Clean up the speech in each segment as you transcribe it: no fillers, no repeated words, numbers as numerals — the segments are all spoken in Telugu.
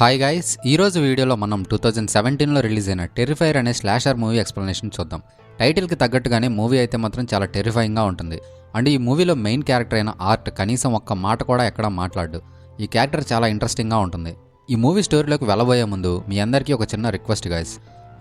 హాయ్ గైస్, ఈరోజు వీడియోలో మనం 2017లో రిలీజ్ అయిన టెర్రిఫైర్ అనే స్లాషర్ మూవీ ఎక్స్ప్లెనేషన్ చూద్దాం. టైటిల్కి తగ్గట్టుగానే మూవీ అయితే మాత్రం చాలా టెర్రిఫైయింగ్గా ఉంటుంది. అండ్ ఈ మూవీలో మెయిన్ క్యారెక్టర్ అయిన ఆర్ట్ కనీసం ఒక్క మాట కూడా ఎక్కడా మాట్లాడు. ఈ క్యారెక్టర్ చాలా ఇంట్రెస్టింగ్గా ఉంటుంది. ఈ మూవీ స్టోరీలోకి వెళ్ళబోయే ముందు మీ అందరికీ ఒక చిన్న రిక్వెస్ట్ గైస్.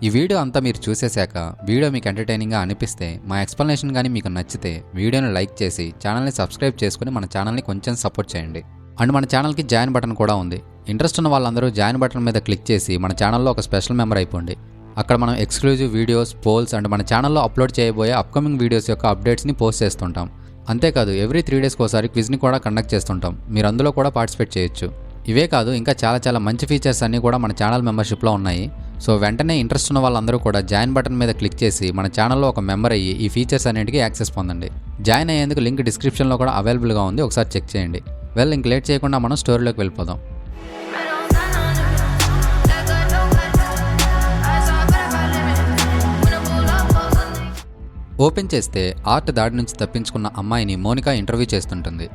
ఈ వీడియో అంతా మీరు చూసేశాక వీడియో మీకు ఎంటర్టైనింగ్గా అనిపిస్తే, మా ఎక్స్ప్లెనేషన్ కానీ మీకు నచ్చితే వీడియోని లైక్ చేసి ఛానల్ని సబ్స్క్రైబ్ చేసుకుని మన ఛానల్ని కొంచెం సపోర్ట్ చేయండి. అండ్ మన ఛానల్కి జాయిన్ బటన్ కూడా ఉంది. ఇంట్రెస్ట్ ఉన్న వాళ్ళందరూ జాయిన్ బటన్ మీద క్లిక్ చేసి మన ఛానల్లో ఒక స్పెషల్ మెంబర్ అయిపోండి. అక్కడ మనం ఎక్స్క్లూజివ్ వీడియోస్, పోల్స్ అండ్ మన ఛానల్లో అప్లోడ్ చేయబోయే అప్కమింగ్ వీడియోస్ యొక్క అప్డేట్స్ని పోస్ట్ చేస్తుంటాం. అంతేకాదు ఎవ్రీ 3 డేస్కి ఒకసారి క్విజ్ని కూడా కండక్ట్ చేస్తుంటాం. మీరు అందులో కూడా పార్టిసిపేట్ చేయొచ్చు. ఇవే కాదు, ఇంకా చాలా మంచి ఫీచర్స్ అన్నీ కూడా మన ఛానల్ మెంబర్షిప్లో ఉన్నాయి. సో వెంటనే ఇంట్రెస్ట్ ఉన్న వాళ్ళందరూ కూడా జాయిన్ బటన్ మీద క్లిక్ చేసి మన ఛానల్లో ఒక మెంబర్ అయ్యి ఈ ఫీచర్స్ అన్నింటికి యాక్సెస్ పొందండి. జాయిన్ అయ్యేందుకు లింక్ డిస్క్రిప్షన్లో కూడా అవైలబుల్గా ఉంది, ఒకసారి చెక్ చేయండి. ఇంక లేట్ చేయకుండా మనం స్టోరీలోకి వెళ్ళిపోదాం. ఓపెన్ చేస్తే ఆర్ట్ దాడి నుంచి తప్పించుకున్న అమ్మాయిని మోనికా ఇంటర్వ్యూ చేస్తుంటుంది.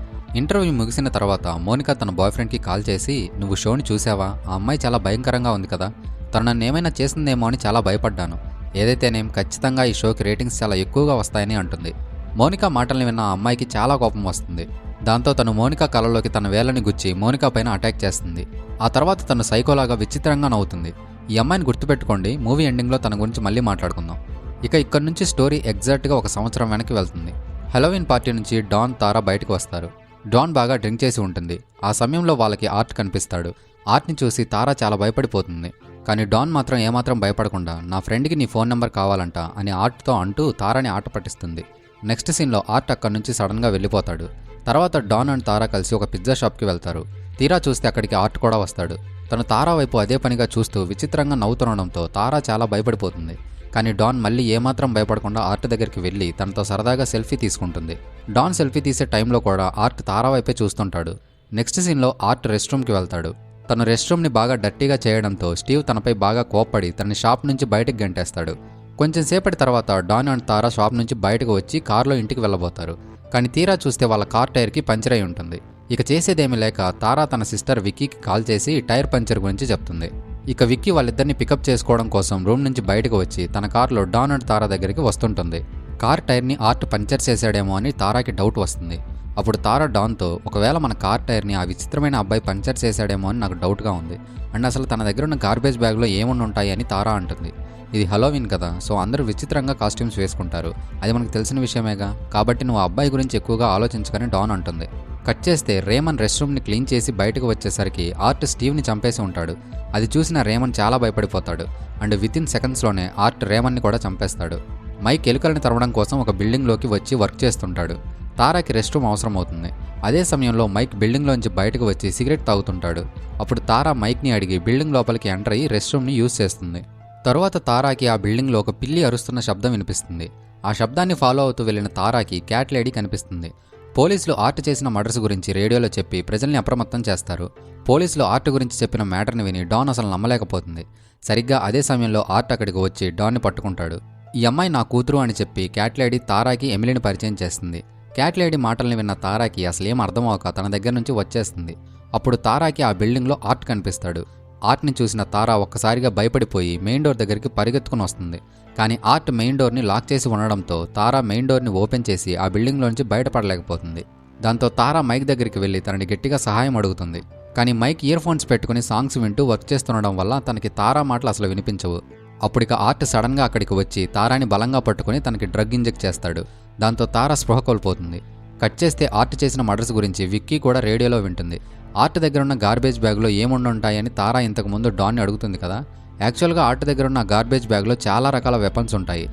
ఇంటర్వ్యూ ముగిసిన తర్వాత మోనికా తన బాయ్ ఫ్రెండ్కి కాల్ చేసి, నువ్వు షోని చూసావా? ఆ అమ్మాయి చాలా భయంకరంగా ఉంది కదా, తను నన్ను ఏమైనా చేసిందేమో అని చాలా భయపడ్డాను. ఏదైతేనేం ఖచ్చితంగా ఈ షోకి రేటింగ్స్ చాలా ఎక్కువగా వస్తాయని అంటుంది. మోనికా మాటల్ని విన్న ఆ అమ్మాయికి చాలా కోపం వస్తుంది. దాంతో తను మోనికా కళ్ళలోకి తన వేళ్ళని గుచ్చి మోనికా పైన అటాక్ చేస్తుంది. ఆ తర్వాత తను సైకోలాగా విచిత్రంగా నవ్వుతుంది. ఈ అమ్మాయిని గుర్తుపెట్టుకోండి, మూవీ ఎండింగ్లో తన గురించి మళ్ళీ మాట్లాడుకుందాం. ఇక్కడి నుంచి స్టోరీ ఎగ్జాక్ట్గా 1 సంవత్సరం వెనక్కి వెళ్తుంది. హలోవిన్ పార్టీ నుంచి డాన్, తారా బయటకు వస్తారు. డాన్ బాగా డ్రింక్ చేసి ఉంటుంది. ఆ సమయంలో వాళ్ళకి ఆర్ట్ కనిపిస్తాడు. ఆర్ట్ని చూసి తారా చాలా భయపడిపోతుంది. కానీ డాన్ మాత్రం ఏమాత్రం భయపడకుండా, నా ఫ్రెండ్కి నీ ఫోన్ నెంబర్ కావాలంట అని ఆర్ట్తో అంటూ తారాని ఆట పట్టిస్తుంది. నెక్స్ట్ సీన్లో ఆర్ట్ అక్కడి నుంచి సడన్గా వెళ్ళిపోతాడు. తర్వాత డాన్ అండ్ తారా కలిసి ఒక పిజ్జా షాప్కి వెళ్తారు. తీరా చూస్తే అక్కడికి ఆర్ట్ కూడా వస్తాడు. తను తారా వైపు అదే పనిగా చూస్తూ విచిత్రంగా నవ్వుతుండడంతో తారా చాలా భయపడిపోతుంది. కానీ డాన్ మళ్ళీ ఏమాత్రం భయపడకుండా ఆర్ట్ దగ్గరికి వెళ్ళి తనతో సరదాగా సెల్ఫీ తీసుకుంటుంది. డాన్ సెల్ఫీ తీసే టైంలో కూడా ఆర్ట్ తారా వైపే చూస్తుంటాడు. నెక్స్ట్ సీన్లో ఆర్ట్ రెస్ట్ రూమ్కి వెళ్తాడు. తను రెస్ట్ రూమ్ని బాగా డర్టీగా చేయడంతో స్టీవ్ తనపై బాగా కోప్పడి తనని షాప్ నుంచి బయటకు గంటేస్తాడు. కొంచెం సేపటి తర్వాత డాన్ అండ్ తారా షాప్ నుంచి బయటకు వచ్చి కారులో ఇంటికి వెళ్ళబోతారు. కానీ తీరా చూస్తే వాళ్ళ కార్ టైర్కి పంచర్ అయి ఉంటుంది. ఇక చేసేదేమీ లేక తారా తన సిస్టర్ విక్కీకి కాల్ చేసి టైర్ పంచర్ గురించి చెప్తుంది. ఇక విక్కీ వాళ్ళిద్దరిని పికప్ చేసుకోవడం కోసం రూమ్ నుంచి బయటకు వచ్చి తన కార్లో డాన్ అండ్ తారా దగ్గరికి వస్తుంటుంది. కార్ టైర్ని ఆర్ట్ పంచర్ చేశాడేమో అని తారాకి డౌట్ వస్తుంది. అప్పుడు తారా డాన్తో, ఒకవేళ మన కార్ టైర్ని ఆ విచిత్రమైన అబ్బాయి పంచర్ చేశాడేమో అని నాకు డౌట్గా ఉంది. అండ్ అసలు తన దగ్గర ఉన్న గార్బేజ్ బ్యాగ్లో ఏముండి ఉంటాయి అని తారా అంటుంది. ఇది హలోవిన్ కదా, సో అందరూ విచిత్రంగా కాస్ట్యూమ్స్ వేసుకుంటారు, అది మనకు తెలిసిన విషయమేగా, కాబట్టి నువ్వు ఆ అబ్బాయి గురించి ఎక్కువగా ఆలోచించకని డాన్ అంటుంది. కట్ చేస్తే రేమన్ రెస్ట్ రూమ్ని క్లీన్ చేసి బయటకు వచ్చేసరికి ఆర్ట్ స్టీవ్ని చంపేసి ఉంటాడు. అది చూసిన రేమన్ చాలా భయపడిపోతాడు. అండ్ వితిన్ సెకండ్స్లోనే ఆర్ట్ రేమన్ని కూడా చంపేస్తాడు. మైక్ ఎలుకల్ని తరవడం కోసం ఒక బిల్డింగ్లోకి వచ్చి వర్క్ చేస్తుంటాడు. తారాకి రెస్ట్ రూమ్ అవసరం అవుతుంది. అదే సమయంలో మైక్ బిల్డింగ్లోంచి బయటకు వచ్చి సిగరెట్ తాగుతుంటాడు. అప్పుడు తారా మైక్ని అడిగి బిల్డింగ్ లోపలికి ఎంటర్ అయ్యి రెస్ట్ రూమ్ని యూజ్ చేస్తుంది. తరువాత తారాకి ఆ బిల్డింగ్లో ఒక పిల్లి అరుస్తున్న శబ్దం వినిపిస్తుంది. ఆ శబ్దాన్ని ఫాలో అవుతూ వెళ్ళిన తారాకి క్యాట్ లేడీ కనిపిస్తుంది. పోలీసులు ఆర్ట్ చేసిన మర్డర్స్ గురించి రేడియోలో చెప్పి ప్రజల్ని అప్రమత్తం చేస్తారు. పోలీసులు ఆర్ట్ గురించి చెప్పిన మ్యాటర్ని విని డాన్ అసలు నమ్మలేకపోతుంది. సరిగ్గా అదే సమయంలో ఆర్ట్ అక్కడికి వచ్చి డాన్ని పట్టుకుంటాడు. ఈ అమ్మాయి నా కూతురు అని చెప్పి క్యాట్ లేడీ తారాకి ఎమిలీని పరిచయం చేస్తుంది. క్యాట్ లేడీ మాటల్ని విన్న తారాకి అసలేం అర్థం అవ్వక తన దగ్గర నుంచి వచ్చేస్తుంది. అప్పుడు తారాకి ఆ బిల్డింగ్లో ఆర్ట్ కనిపిస్తాడు. ఆర్ట్ని చూసిన తారా ఒక్కసారిగా భయపడిపోయి మెయిన్ డోర్ దగ్గరికి పరిగెత్తుకుని వస్తుంది. కానీ ఆర్ట్ మెయిన్ డోర్ని లాక్ చేసి ఉండడంతో తారా మెయిన్ డోర్ని ఓపెన్ చేసి ఆ బిల్డింగ్లోంచి బయటపడలేకపోతుంది. దాంతో తారా మైక్ దగ్గరికి వెళ్ళి తనని గట్టిగా సహాయం అడుగుతుంది. కానీ మైక్ ఇయర్ ఫోన్స్ పెట్టుకుని సాంగ్స్ వింటూ వర్క్ చేస్తుండడం వల్ల తనకి తారా మాటలు అసలు వినిపించవు. అప్పుడిక ఆర్ట్ సడన్గా అక్కడికి వచ్చి తారాని బలంగా పట్టుకుని తనకి డ్రగ్ ఇంజెక్ట్ చేస్తాడు. దాంతో తారా స్పృహ కోల్పోతుంది. కట్ చేస్తే ఆర్ట్ చేసిన మర్డర్స్ గురించి విక్కీ కూడా రేడియోలో వింటుంది. ఆర్ట్ దగ్గర ఉన్న గార్బేజ్ బ్యాగ్లో ఏముండి ఉంటాయని తారా ఇంతకుముందు డాన్ని అడుగుతుంది కదా. యాక్చువల్గా ఆర్ట్ దగ్గర ఉన్న గార్బేజ్ బ్యాగ్లో చాలా రకాల వెపన్స్ ఉంటాయి.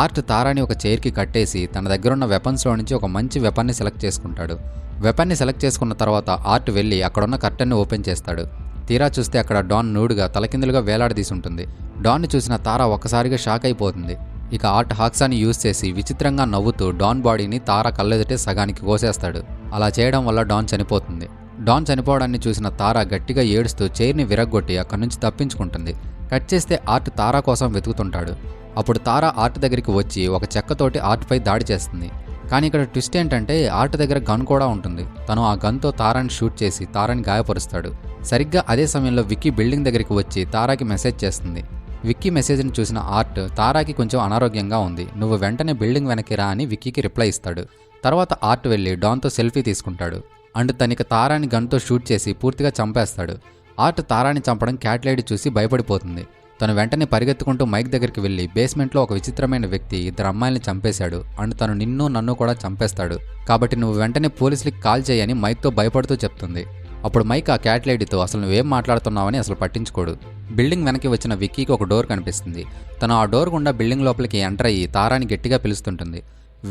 ఆర్ట్ తారాని ఒక చైర్కి కట్టేసి తన దగ్గర ఉన్న వెపన్స్లో నుంచి ఒక మంచి వెపన్ని సెలెక్ట్ చేసుకుంటాడు. వెపన్ని సెలెక్ట్ చేసుకున్న తర్వాత ఆర్ట్ వెళ్ళి అక్కడున్న కర్టన్ని ఓపెన్ చేస్తాడు. తీరా చూస్తే అక్కడ డాన్ నూడుగా తలకిందులుగా వేలాడదీసి ఉంటుంది. డాన్ని చూసిన తారా ఒక్కసారిగా షాక్ అయిపోతుంది. ఇక ఆర్ట్ హాక్సాని యూజ్ చేసి విచిత్రంగా నవ్వుతూ డాన్ బాడీని తారా కళ్ళెదుటే సగానికి కోసేస్తాడు. అలా చేయడం వల్ల డాన్ చనిపోతుంది. డాన్ చనిపోవడాన్ని చూసిన తారా గట్టిగా ఏడుస్తూ చైర్ని విరగ్గొట్టి అక్కడి నుంచి తప్పించుకుంటుంది. కట్ చేస్తే ఆర్ట్ తారా కోసం వెతుకుతుంటాడు. అప్పుడు తారా ఆర్ట్ దగ్గరికి వచ్చి ఒక చెక్కతోటి ఆర్ట్పై దాడి చేస్తుంది. కానీ ఇక్కడ ట్విస్ట్ ఏంటంటే ఆర్ట్ దగ్గర గన్ కూడా ఉంటుంది. తను ఆ గన్తో తారాని షూట్ చేసి తారాని గాయపరుస్తాడు. సరిగ్గా అదే సమయంలో విక్కీ బిల్డింగ్ దగ్గరికి వచ్చి తారాకి మెసేజ్ చేస్తుంది. విక్కీ మెసేజ్ని చూసిన ఆర్ట్ తారాకి కొంచెం అనారోగ్యంగా ఉంది, నువ్వు వెంటనే బిల్డింగ్ వెనక్కి రా అని విక్కీకి రిప్లై ఇస్తాడు. తర్వాత ఆర్ట్ వెళ్ళి డాన్తో సెల్ఫీ తీసుకుంటాడు అండ్ తనకి తారాని గన్తో షూట్ చేసి పూర్తిగా చంపేస్తాడు. ఆర్ట్ తారాని చంపడం క్యాట్ లేడీ చూసి భయపడిపోతుంది. తను వెంటనే పరిగెత్తుకుంటూ మైక్ దగ్గరికి వెళ్ళి బేస్మెంట్లో ఒక విచిత్రమైన వ్యక్తి 2 అమ్మాయిల్ని చంపేశాడు అండ్ తను నిన్ను నన్ను కూడా చంపేస్తాడు, కాబట్టి నువ్వు వెంటనే పోలీసులకి కాల్ చేయని మైక్తో భయపడుతూ చెప్తుంది. అప్పుడు మైక్ ఆ క్యాట్ లేడీతో అసలు నువ్వేం మాట్లాడుతున్నావని అసలు పట్టించుకోడు. బిల్డింగ్ వెనక్కి వచ్చిన విక్కీకి ఒక డోర్ కనిపిస్తుంది. తను ఆ డోర్ గుండా బిల్డింగ్ లోపలికి ఎంటర్ అయ్యి తారాని గట్టిగా పిలుస్తుంటుంది.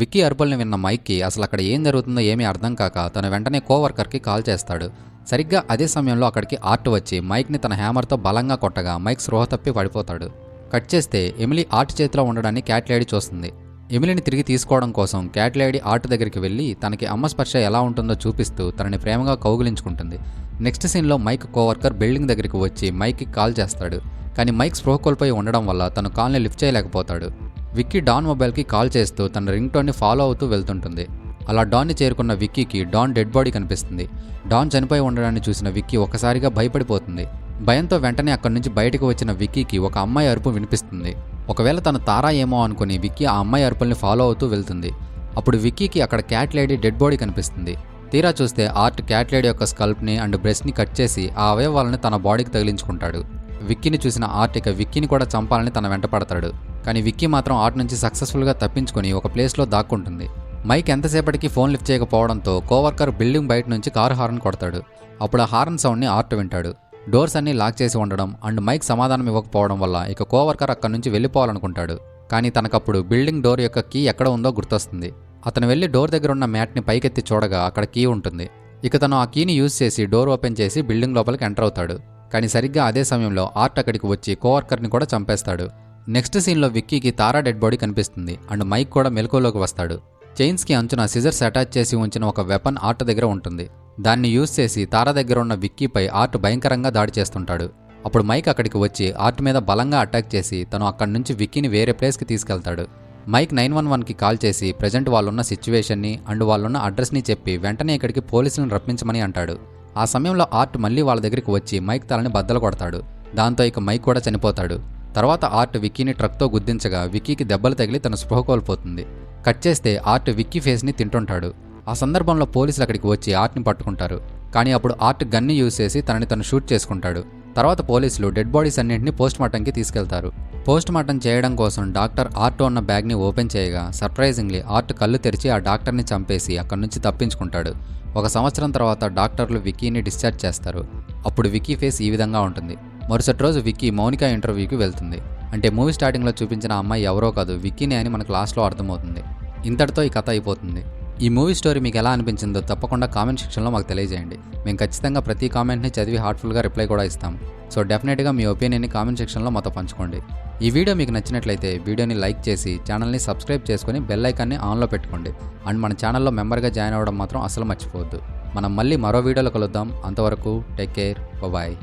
విక్కీ అరుపుల్ని విన్న మైక్కి అసలు అక్కడ ఏం జరుగుతుందో ఏమీ అర్థం కాక తను వెంటనే కోవర్కర్కి కాల్ చేస్తాడు. సరిగ్గా అదే సమయంలో అక్కడికి ఆర్ట్ వచ్చి మైక్ని తన హ్యామర్తో బలంగా కొట్టగా మైక్ స్పృహ తప్పి పడిపోతాడు. కట్ చేస్తే ఎమిలీ ఆర్ట్ చేతిలో ఉండడాన్ని క్యాట్ లేడీ చూస్తుంది. ఎమిలీని తిరిగి తీసుకోవడం కోసం క్యాట్ లేడీ ఆర్ట్ దగ్గరికి వెళ్ళి తనకి అమ్మ స్పర్శ ఎలా ఉంటుందో చూపిస్తూ తనని ప్రేమగా కౌగిలించుకుంటుంది. నెక్స్ట్ సీన్లో మైక్ కోవర్కర్ బిల్డింగ్ దగ్గరికి వచ్చి మైక్కి కాల్ చేస్తాడు. కానీ మైక్ స్పృహ కోల్పోయి ఉండడం వల్ల తను కాల్ని లిఫ్ట్ చేయలేకపోతాడు. విక్కీ డాన్ మొబైల్కి కాల్ చేస్తూ తన రింగ్ టోన్ని ఫాలో అవుతూ వెళ్తుంటుంది. అలా డాన్ని చేరుకున్న విక్కీకి డాన్ డెడ్ బాడీ కనిపిస్తుంది. డాన్ చనిపోయి ఉండడాన్ని చూసిన విక్కీ ఒక్కసారిగా భయపడిపోతుంది. భయంతో వెంటనే అక్కడి నుంచి బయటకు వచ్చిన విక్కీకి ఒక అమ్మాయి అరుపు వినిపిస్తుంది. ఒకవేళ తను తారా ఏమో అనుకుని విక్కీ ఆ అమ్మాయి అరుపుల్ని ఫాలో అవుతూ వెళ్తుంది. అప్పుడు విక్కీకి అక్కడ క్యాట్ లేడీ డెడ్ బాడీ కనిపిస్తుంది. తీరా చూస్తే ఆర్ట్ క్యాట్ లేడీ యొక్క స్కల్ప్ని అండ్ బ్రెస్ట్ని కట్ చేసి ఆ అవయవాలని తన బాడీకి తగిలించుకుంటాడు. విక్కీని చూసిన ఆర్ట్ ఇక విక్కీని కూడా చంపాలని తన వెంట పడతాడు. కానీ విక్కీ మాత్రం ఆర్ట్ నుంచి సక్సెస్ఫుల్గా తప్పించుకొని ఒక ప్లేస్లో దాక్కుంటుంది. మైక్ ఎంతసేపటికి ఫోన్ లిఫ్ట్ చేయకపోవడంతో కోవర్కర్ బిల్డింగ్ బయట నుంచి కారు హార్న్ కొడతాడు. అప్పుడు ఆ హార్న్ సౌండ్ని ఆర్ట్ వింటాడు. డోర్స్ అన్నీ లాక్ చేసి ఉండడం అండ్ మైక్ సమాధానం ఇవ్వకపోవడం వల్ల ఇక కోవర్కర్ అక్కడి నుంచి వెళ్ళిపోవాలనుకుంటాడు. కానీ తనకప్పుడు బిల్డింగ్ డోర్ యొక్క కీ ఎక్కడ ఉందో గుర్తొస్తుంది. అతను వెళ్ళి డోర్ దగ్గర ఉన్న మ్యాట్ని పైకెత్తి చూడగా అక్కడ కీ ఉంటుంది. ఇక తను ఆ కీని యూజ్ చేసి డోర్ ఓపెన్ చేసి బిల్డింగ్ లోపలికి ఎంటర్ అవుతాడు. కానీ సరిగ్గా అదే సమయంలో ఆర్ట్ అక్కడికి వచ్చి కోవర్కర్ని కూడా చంపేస్తాడు. నెక్స్ట్ సీన్లో విక్కీకి తారా డెడ్ బాడీ కనిపిస్తుంది అండ్ మైక్ కూడా మెలకువలోకి వస్తాడు. చైన్స్కి అంచున సిజర్స్ అటాచ్ చేసి ఉంచిన ఒక వెపన్ ఆర్ట్ దగ్గర ఉంటుంది. దాన్ని యూజ్ చేసి తారా దగ్గర ఉన్న విక్కీపై ఆర్ట్ భయంకరంగా దాడి చేస్తుంటాడు. అప్పుడు మైక్ అక్కడికి వచ్చి ఆర్ట్ మీద బలంగా అటాక్ చేసి తను అక్కడి నుంచి విక్కీని వేరే ప్లేస్కి తీసుకెళ్తాడు. మైక్ 911కి కాల్ చేసి ప్రజెంట్ వాళ్ళున్న సిచ్యువేషన్ని అండ్ వాళ్ళున్న అడ్రస్ని చెప్పి వెంటనే ఇక్కడికి పోలీసులను రప్పించమని అంటాడు. ఆ సమయంలో ఆర్ట్ మళ్ళీ వాళ్ళ దగ్గరికి వచ్చి మైక్ తలని బద్దలు కొడతాడు. దాంతో ఇక మైక్ కూడా చనిపోతాడు. తర్వాత ఆర్ట్ విక్కీని ట్రక్తో గుద్దించగా విక్కీకి దెబ్బలు తగిలి తన స్పృహ కోల్పోతుంది. కట్ చేస్తే ఆర్ట్ విక్కీ ఫేస్ని తింటుంటాడు. ఆ సందర్భంలో పోలీసులు అక్కడికి వచ్చి ఆర్ట్ని పట్టుకుంటారు. కానీ అప్పుడు ఆర్ట్ గన్ని యూజ్ చేసి తనని తను షూట్ చేసుకుంటాడు. తర్వాత పోలీసులు డెడ్ బాడీస్ అన్నింటినీ పోస్ట్మార్టంకి తీసుకెళ్తారు. పోస్ట్మార్టం చేయడం కోసం డాక్టర్ ఆర్ట్ ఉన్న బ్యాగ్ని ఓపెన్ చేయగా సర్ప్రైజింగ్లీ ఆర్ట్ కళ్ళు తెరిచి ఆ డాక్టర్ని చంపేసి అక్కడి నుంచి తప్పించుకుంటాడు. 1 సంవత్సరం తర్వాత డాక్టర్లు విక్కీని డిశ్చార్జ్ చేస్తారు. అప్పుడు విక్కీ ఫేస్ ఈ విధంగా ఉంటుంది. మరుసటి రోజు విక్కీ మౌనిక ఇంటర్వ్యూకి వెళ్తుంది. అంటే మూవీ స్టార్టింగ్లో చూపించిన అమ్మాయి ఎవరో కాదు విక్కీనే అని మనకు లాస్ట్లో అర్థమవుతుంది. ఇంతటితో ఈ కథ అయిపోతుంది. ఈ మూవీ స్టోరీ మీకు ఎలా అనిపించిందో తప్పకుండా కామెంట్ సెక్షన్లో మాకు తెలియజేయండి. మేము ఖచ్చితంగా ప్రతి కామెంట్ని చదివి హార్ట్ఫుల్గా రిప్లై కూడా ఇస్తాం. సో డెఫినెట్గా మీ ఒపీనియన్ని కామెంట్ సెక్షన్లో మాతో పంచుకోండి. ఈ వీడియో మీకు నచ్చినట్లయితే వీడియోని లైక్ చేసి ఛానల్ని సబ్స్క్రైబ్ చేసుకొని బెల్ ఐకాన్ని ఆన్లో పెట్టుకోండి. అండ్ మన ఛానల్లో మెంబర్గా జాయిన్ అవ్వడం మాత్రం అసలు మర్చిపోవద్దు. మనం మళ్ళీ మరో వీడియోలో కలుద్దాం. అంతవరకు టేక్ కేర్, బాయ్.